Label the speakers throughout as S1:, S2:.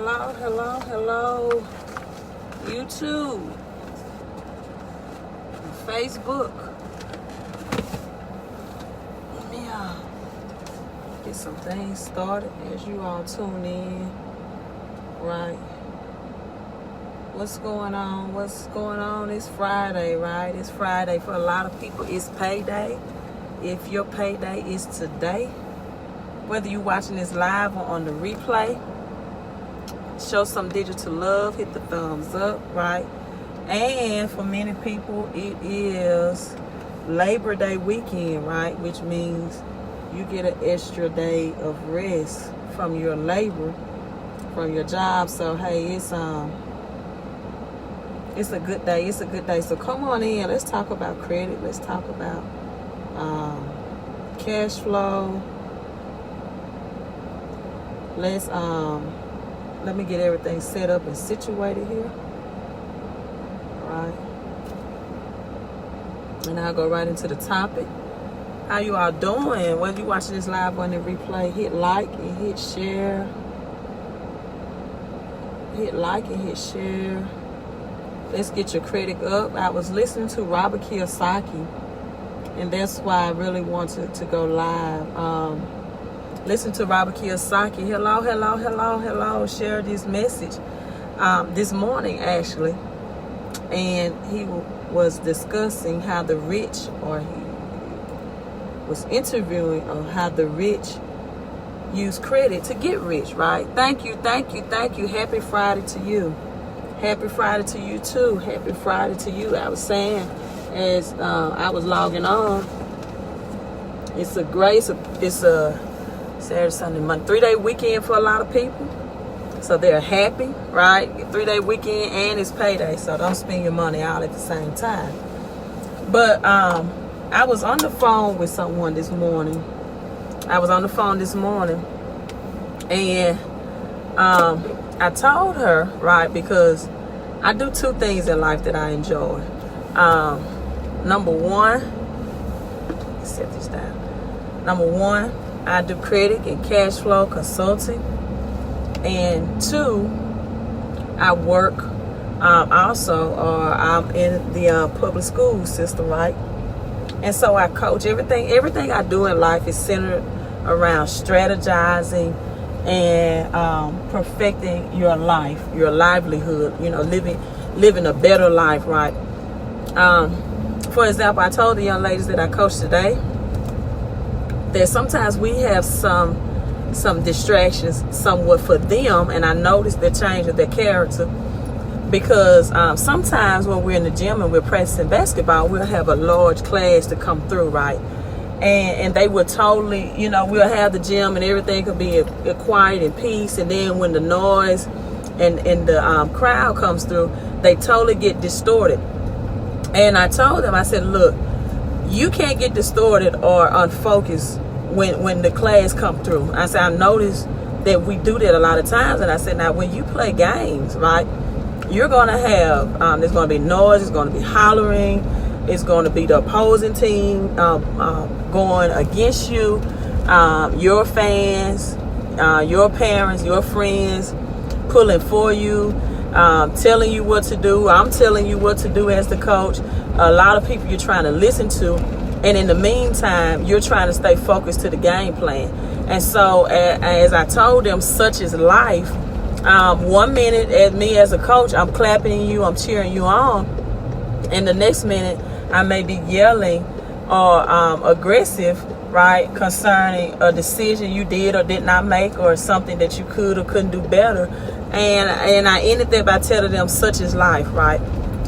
S1: Hello, YouTube, Facebook. Let me get some things started as you all tune in. Right. What's going on? It's Friday, right? It's Friday. For a lot of people, it's payday. If your payday is today, whether you're watching this live or on the replay, show some digital love, hit the thumbs up, right? And for many people, it is Labor Day weekend, right? Which means you get an extra day of rest from your labor, from your job. So hey, it's a good day. It's a good day. So come on in. Let's talk about credit. Let's talk about cash flow. Let me get everything set up and situated here. All right. And I'll go right into the topic. How you all doing? Whether you're watching this live or on the replay, hit like and hit share. Hit like and hit share. Let's get your credit up. I was listening to 𝐹𒾃𝓃𝒶𝓃𝓁𝓁, and that's why I really wanted to go live. Listen to 𝐹𝒾𝓃𝓃𝓁𝓁. Hello. Share this message this morning, actually. And he was discussing how the rich, or he was interviewing on how the rich use credit to get rich, right? Thank you. Happy Friday to you. Happy Friday to you too. Happy Friday to you. I was saying as I was logging on, it's a Saturday, Sunday, Monday, 3-day weekend for a lot of people. So they're happy, right? 3-day weekend and it's payday. So don't spend your money all at the same time. But I was on the phone with someone this morning. And I told her, right, because I do two things in life that I enjoy. Number one, let's set this down. Number one, I do credit and cash flow consulting. And two, I work also, or I'm in the public school system, right? And so I coach. Everything I do in life is centered around strategizing and perfecting your life, your livelihood, living a better life, right? For example, I told the young ladies that I coach today that sometimes we have some distractions somewhat for them, and I noticed the change of their character because sometimes when we're in the gym and we're practicing basketball, we'll have a large class to come through, right? And they would totally, we'll have the gym and everything could be quiet and peace, and then when the noise and the crowd comes through, they totally get distorted. And I told them, I said, look, you can't get distorted or unfocused when the class come through. I said, I noticed that we do that a lot of times. And I said, now when you play games, right, you're going to have, there's going to be noise, there's going to be hollering, it's going to be the opposing team going against you, your fans, your parents, your friends pulling for you, telling you what to do. I'm telling you what to do as the coach. A lot of people you're trying to listen to. And in the meantime, you're trying to stay focused to the game plan. And so as I told them, such is life. 1 minute as me as a coach, I'm clapping you, I'm cheering you on. And the next minute, I may be yelling or aggressive, right, concerning a decision you did or did not make, or something that you could or couldn't do better. And I ended there by telling them, such is life, right?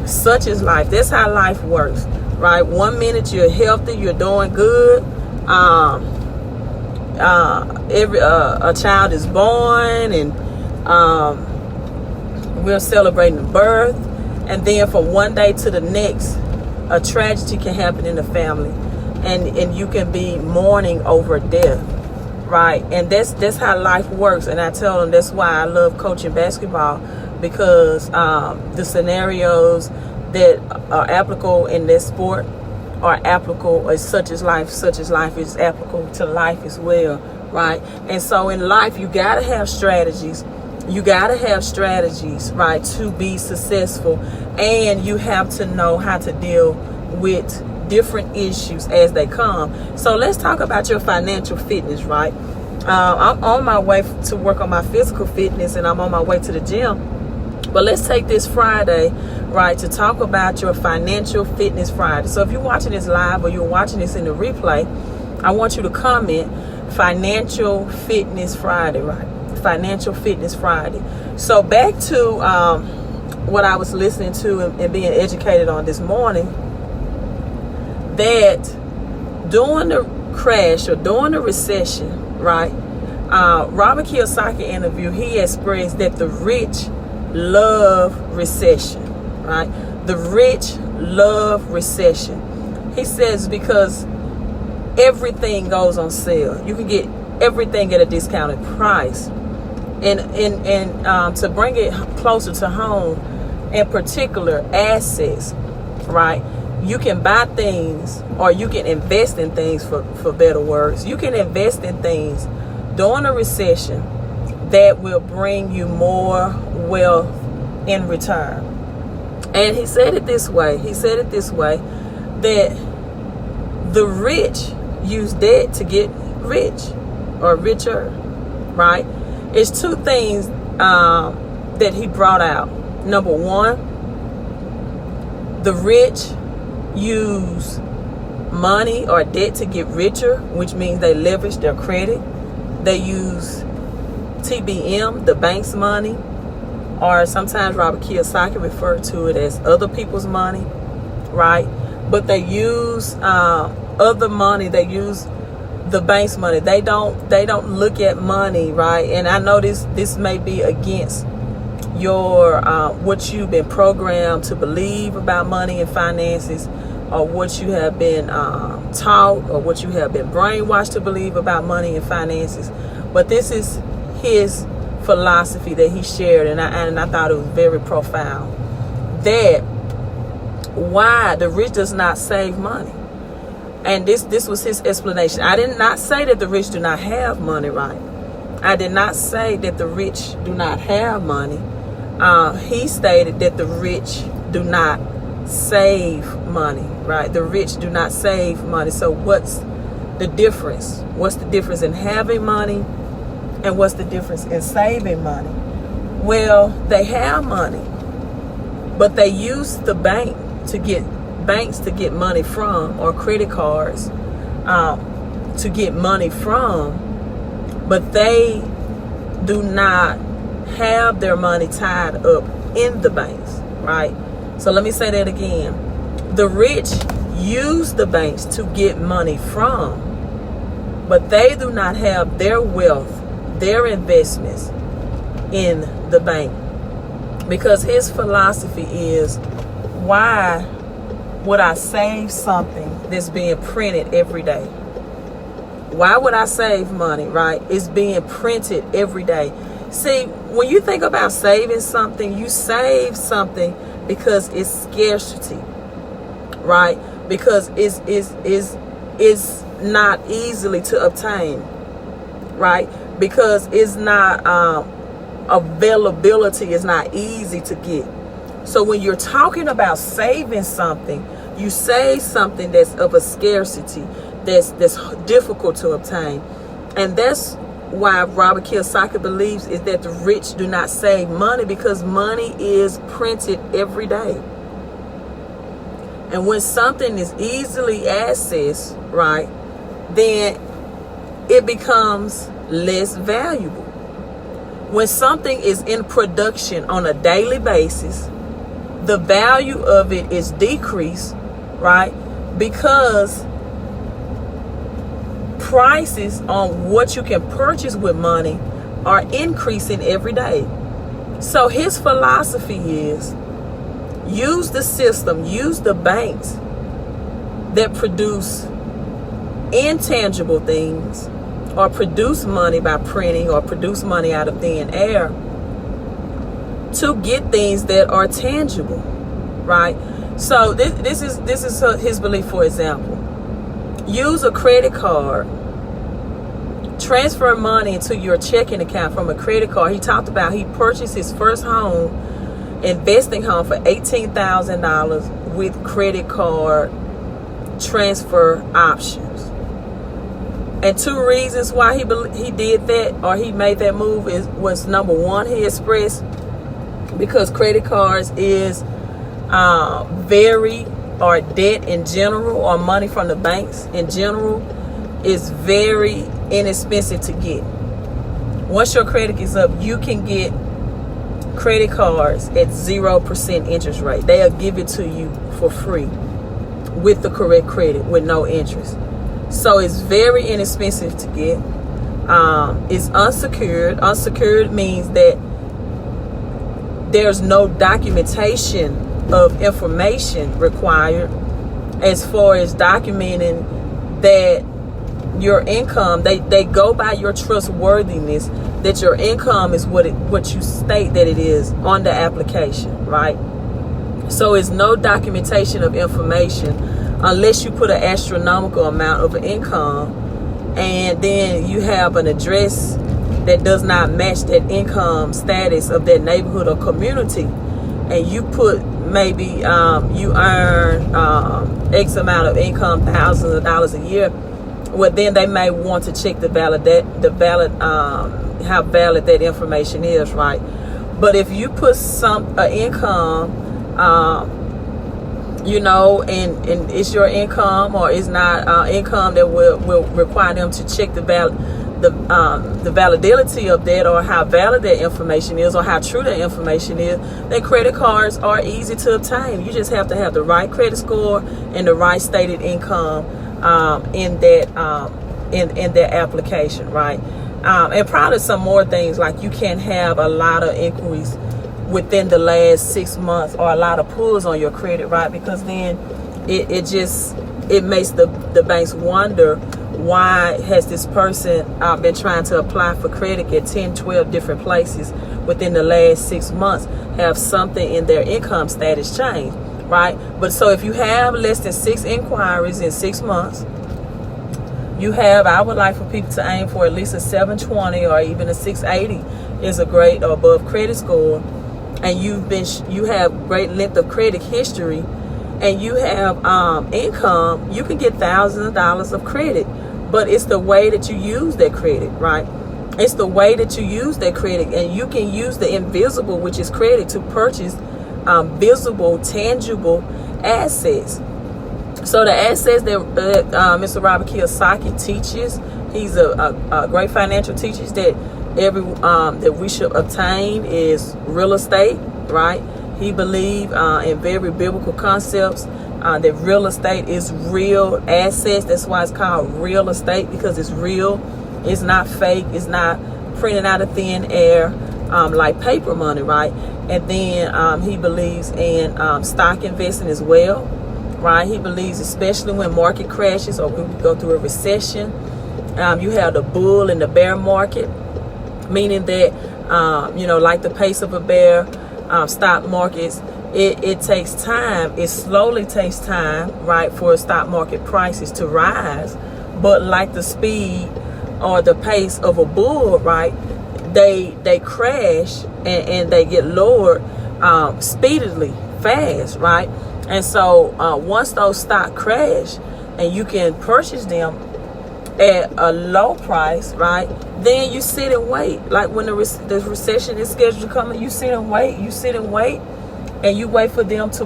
S1: Such is life. That's how life works, right? 1 minute you're healthy, you're doing good. A child is born, and we're celebrating the birth. And then from one day to the next, a tragedy can happen in the family, and you can be mourning over death, right? And that's how life works. And I tell them that's why I love coaching basketball, because the scenarios that are applicable in this sport are applicable, or such as life is applicable to life as well, right? And so in life, you got to have strategies You got to have strategies, right, to be successful. And you have to know how to deal with different issues as they come. So let's talk about your financial fitness, right? I'm on my way to work on my physical fitness, and I'm on my way to the gym. But let's take this Friday, right, to talk about your financial fitness Friday. So if you're watching this live or you're watching this in the replay, I want you to comment Financial Fitness Friday, right? Financial Fitness Friday. So back to what I was listening to and being educated on this morning, that during the crash or during the recession, right, Robert Kiyosaki interview, he expressed that the rich love recession, right? The rich love recession. He says because everything goes on sale. You can get everything at a discounted price. And to bring it closer to home, in particular, assets, right? You can buy things, or you can invest in things, for better words. You can invest in things during a recession that will bring you more wealth in return. And he said it this way. That the rich use debt to get rich or richer, right? It's two things that he brought out. Number one, the rich use money or debt to get richer, which means they leverage their credit. They use TBM, the bank's money, or sometimes Robert Kiyosaki referred to it as other people's money, right? But they use other money. They use the bank's money. They don't look at money, right? And I know this may be against your what you've been programmed to believe about money and finances, or what you have been taught, or what you have been brainwashed to believe about money and finances. But this is his philosophy that he shared, and I thought it was very profound. That why the rich does not save money. And this was his explanation. I did not say that the rich do not have money, right? I did not say that the rich do not have money. He stated that the rich do not save money, right? The rich do not save money. So what's the difference? What's the difference in having money, and what's the difference in saving money? Well, they have money, but they use the banks to get money from, or credit cards to get money from, but they do not have their money tied up in the banks, right? So let me say that again. The rich use the banks to get money from, but they do not have their wealth, their investments in the bank. Because his philosophy is, why would I save something that's being printed every day? Why would I save money, right? It's being printed every day. See, when you think about saving something, you save something because it's scarcity, right? Because it's not easily to obtain, right? Because it's not availability is not easy to get. So when you're talking about saving something, you save something that's of a scarcity, that's difficult to obtain. And that's why Robert Kiyosaki believes is that the rich do not save money, because money is printed every day. And when something is easily accessed, right, then it becomes less valuable. When something is in production on a daily basis, the value of it is decreased, right? Because prices on what you can purchase with money are increasing every day. So his philosophy is, use the system, use the banks that produce intangible things, or produce money by printing, or produce money out of thin air, to get things that are tangible, right? So this is his belief. For example, use a credit card transfer money into your checking account from a credit card. He talked about he purchased his first home, investing home for $18,000 with credit card transfer options. And two reasons why he did that, or he made that move, was number one, he expressed because credit cards is or debt in general, or money from the banks in general, is very inexpensive to get. Once your credit is up, you can get credit cards at 0% interest rate. They'll give it to you for free with the correct credit with no interest. So it's very inexpensive to get. It's unsecured. Unsecured means that there's no documentation of information required as far as documenting that your income, they go by your trustworthiness, that your income is what you state that it is on the application, right? So it's no documentation of information unless you put an astronomical amount of income, and then you have an address that does not match that income status of that neighborhood or community, and you put maybe you earn X amount of income, thousands of dollars a year. Well, then they may want to check how valid that information is, right? But if you put income, and it's your income, or it's not income that will require them to check the validity of that, or how valid that information is, or how true that information is, then credit cards are easy to obtain. You just have to have the right credit score and the right stated income in that application, right? And probably some more things, like you can have a lot of inquiries within the last 6 months, or a lot of pulls on your credit, right? Because then it makes the banks wonder, why has this person been trying to apply for credit at 10, 12 different places within the last 6 months, have something in their income status change, right? But so if you have less than 6 inquiries in 6 months, I would like for people to aim for at least a 720 or even a 680 is a great or above credit score, and you have great length of credit history, and you have income, you can get thousands of dollars of credit. But it's the way that you use that credit, right? It's the way that you use that credit, and you can use the invisible, which is credit, to purchase visible, tangible assets. So the assets that Mr. Robert Kiyosaki teaches, he's a great financial teacher, that that we should obtain is real estate, right? He believes in very biblical concepts. That real estate is real assets. That's why it's called real estate, because it's real. It's not fake. It's not printed out of thin air like paper money, right? And then he believes in stock investing as well, right? He believes, especially when market crashes or when we go through a recession, you have the bull and the bear market, meaning that like the pace of a bear, stock markets, it takes time. It slowly takes time, right, for stock market prices to rise. But like the speed or the pace of a bull, right, they crash and they get lowered speedily, fast, right? And so once those stock crash and you can purchase them at a low price, right, then you sit and wait. Like when the recession is scheduled to come, you sit and wait. And you wait for them to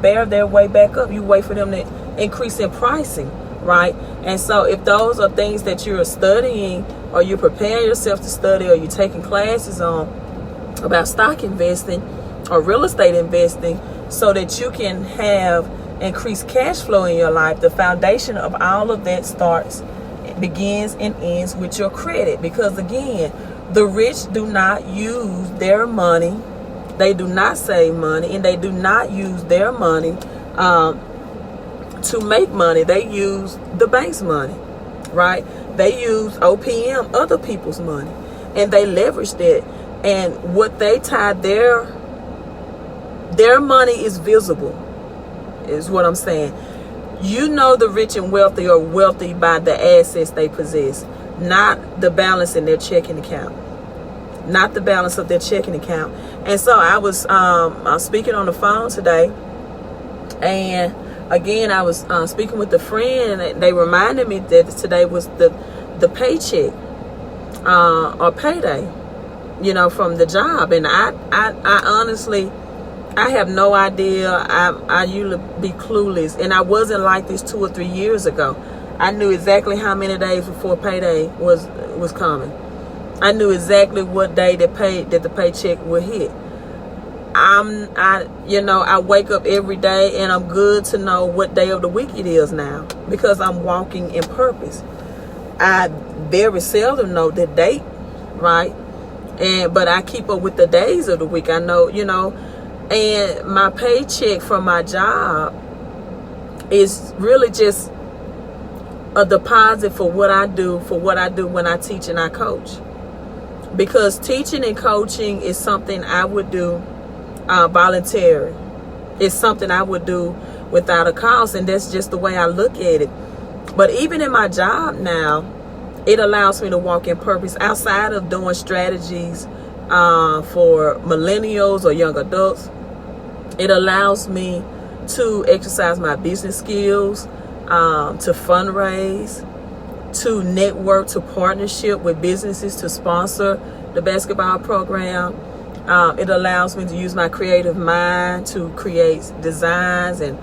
S1: bear their way back up. You wait for them to increase in pricing, right? And so if those are things that you're studying, or you're preparing yourself to study, or you're taking classes on about stock investing or real estate investing, so that you can have increased cash flow in your life, the foundation of all of that begins and ends with your credit. Because again, the rich do not use their money. They do not save money, and they do not use their money to make money. They use the bank's money, right? They use OPM, other people's money, and they leverage that. And what they tie their money is visible, is what I'm saying. You know the rich and wealthy are wealthy by the assets they possess, not the balance in their checking account. Not the balance of their checking account. And so I was speaking on the phone today, and again I was speaking with a friend, and they reminded me that today was the paycheck or payday, you know, from the job. And I honestly, I have no idea. I usually be clueless, and I wasn't like this 2 or 3 years ago. I knew exactly how many days before payday was coming. I knew exactly what day that the paycheck would hit. I wake up every day, and I'm good to know what day of the week it is now, because I'm walking in purpose. I very seldom know the date, right? But I keep up with the days of the week. I know, and my paycheck from my job is really just a deposit for what I do when I teach and I coach. Because teaching and coaching is something I would do voluntary. It's something I would do without a cost, and that's just the way I look at it. But even in my job now, it allows me to walk in purpose outside of doing strategies for millennials or young adults. It allows me to exercise my business skills, to fundraise, to network, to partnership with businesses to sponsor the basketball program. It allows me to use my creative mind to create designs and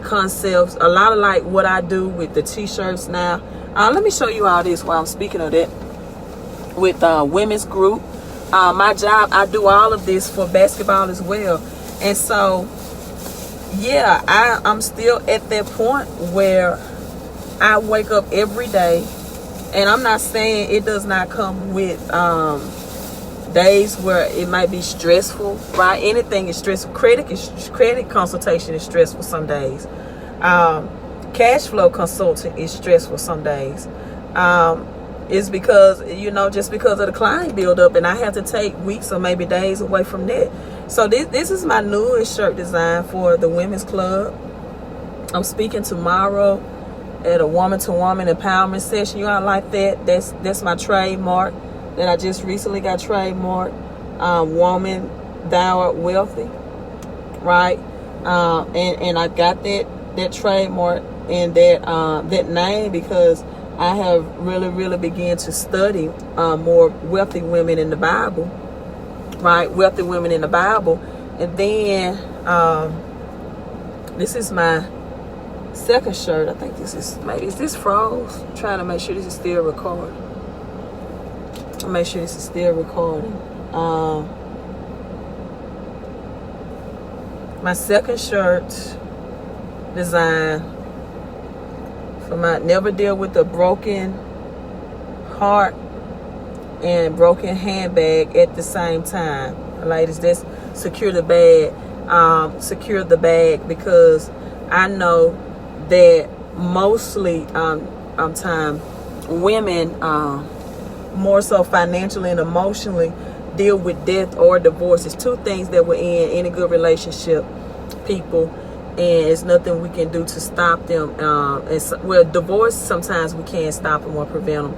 S1: concepts. A lot of like what I do with the t-shirts now. Let me show you all this while I'm speaking of that. With women's group, my job, I do all of this for basketball as well. And so, yeah, I'm still at that point where I wake up every day. And I'm not saying it does not come with days where it might be stressful, right? Anything is stressful. Credit consultation is stressful some days. Cash flow consulting is stressful some days. It's because, just because of the client buildup, and I have to take weeks or maybe days away from that. So this is my newest shirt design for the women's club. I'm speaking tomorrow at a woman-to-woman empowerment session. You all like that? That's my trademark that I just recently got trademarked. Woman, thou art wealthy, right? And I got that trademark and that name because I have really began to study more wealthy women in the Bible, right? Wealthy women in the Bible. And then this is my second shirt. I think is this froze? I'm trying to make sure this is still recording. Make sure this is still recording. My second shirt design for my never deal with a broken heart and broken handbag at the same time. Ladies, that's secure the bag. Secure the bag, because I know that mostly time women more so financially and emotionally deal with death or divorce. It's two things that will end any good relationship, people, and it's nothing we can do to stop them. Divorce, sometimes we can't stop them or prevent them,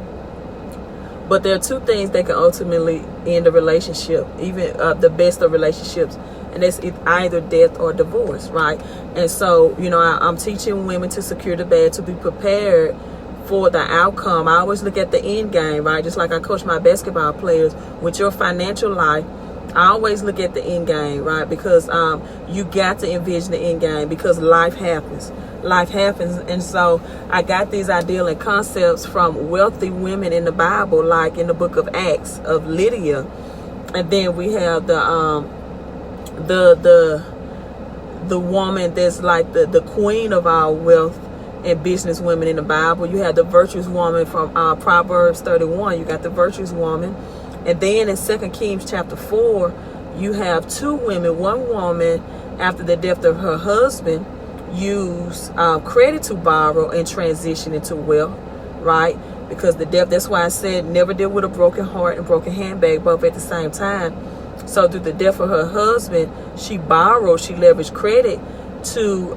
S1: but there are two things that can ultimately end a relationship, even the best of relationships, and that's either death or divorce, right? And so, I'm teaching women to secure the bag, to be prepared for the outcome. I always look at the end game, right? Just like I coach my basketball players with your financial life. I always look at the end game, right? Because you got to envision the end game, because life happens. And so I got these ideal and concepts from wealthy women in the Bible, like in the book of Acts of Lydia. And then we have the woman that's like the queen of our wealth and business women in the Bible. You have the virtuous woman from Proverbs 31. You got the virtuous woman. And then in 2 Kings chapter 4, you have two women. One woman, after the death of her husband, used credit to borrow and transition into wealth, right? Because the death, that's why I said never deal with a broken heart and broken handbag both at the same time. So through the death of her husband, she leveraged credit to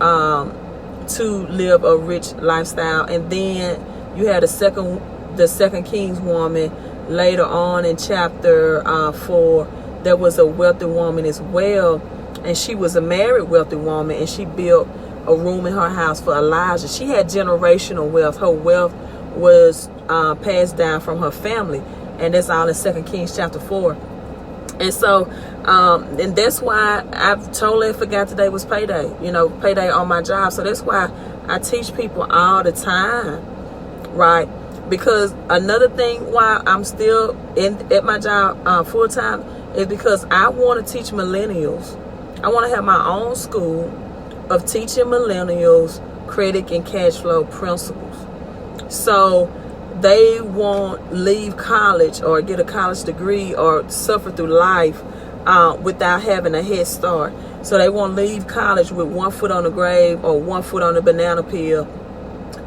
S1: to live a rich lifestyle. And then you had the second king's woman later on in chapter 4. There was a wealthy woman as well, and she was a married wealthy woman, and she built a room in her house for Elijah. She had generational wealth. Her wealth was passed down from her family, and that's all in 2 Kings chapter 4. And so and that's why I totally forgot today was payday, payday on my job. So that's why I teach people all the time, right? Because another thing why I'm still at my job full time is because I want to teach millennials. I want to have my own school of teaching millennials credit and cash flow principles, so they won't leave college or get a college degree or suffer through life without having a head start. So they won't leave college with 1 foot on the grave or 1 foot on the banana peel,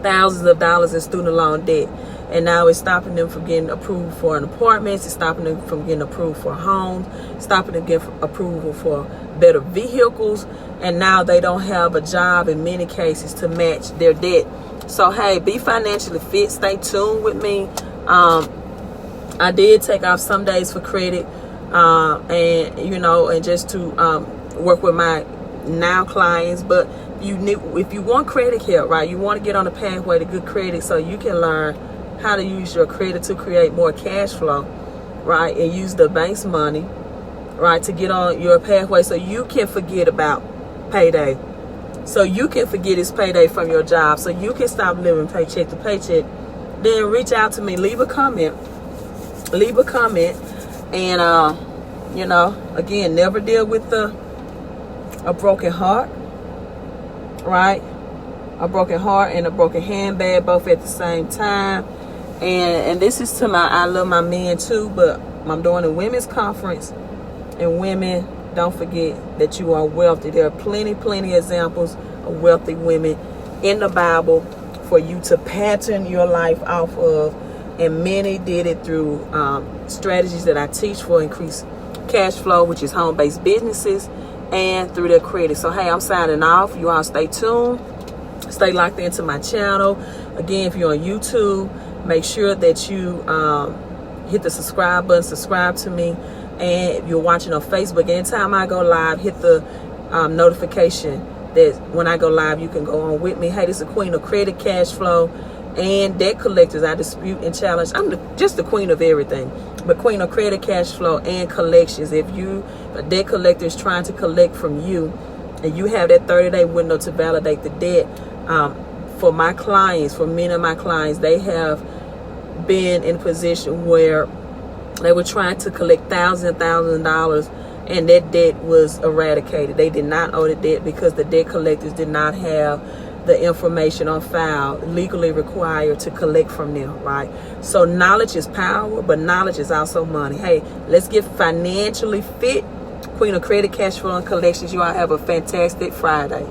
S1: thousands of dollars in student loan debt. And now it's stopping them from getting approved for an apartment. It's stopping them from getting approved for homes, stopping them getting approval for better vehicles. And now they don't have a job in many cases to match their debt. So, hey, be financially fit. Stay tuned with me. I did take off some days for credit and just to work with my now clients. But if you want credit help, right, you want to get on the pathway to good credit so you can learn how to use your credit to create more cash flow, right, and use the bank's money, right, to get on your pathway so you can forget about payday, so you can forget it's payday from your job, so you can stop living paycheck to paycheck. Then reach out to me, leave a comment, and again, never deal with a broken heart, right? A broken heart and a broken handbag, both at the same time. And this is to I love my men too, but I'm doing a women's conference. And women, don't forget that you are wealthy. There are plenty examples of wealthy women in the Bible for you to pattern your life off of. And many did it through strategies that I teach for increased cash flow, which is home-based businesses, and through their credit. So, hey, I'm signing off. You all stay tuned. Stay locked into my channel. Again, if you're on YouTube, make sure that you hit the subscribe button, subscribe to me. And if you're watching on Facebook, anytime I go live, hit the notification that when I go live, you can go on with me. Hey, this is the queen of credit, cash flow, and debt collectors. I dispute and challenge. I'm just the queen of everything, but queen of credit, cash flow, and collections. If a debt collector is trying to collect from you, and you have that 30-day window to validate the debt, for my clients, for many of my clients, they have been in a position where they were trying to collect thousands of dollars, and that debt was eradicated. They did not owe the debt because the debt collectors did not have the information on file legally required to collect from them, right? So knowledge is power, but knowledge is also money. Hey, let's get financially fit. Queen of credit, cash flow, and collections. You all have a fantastic Friday.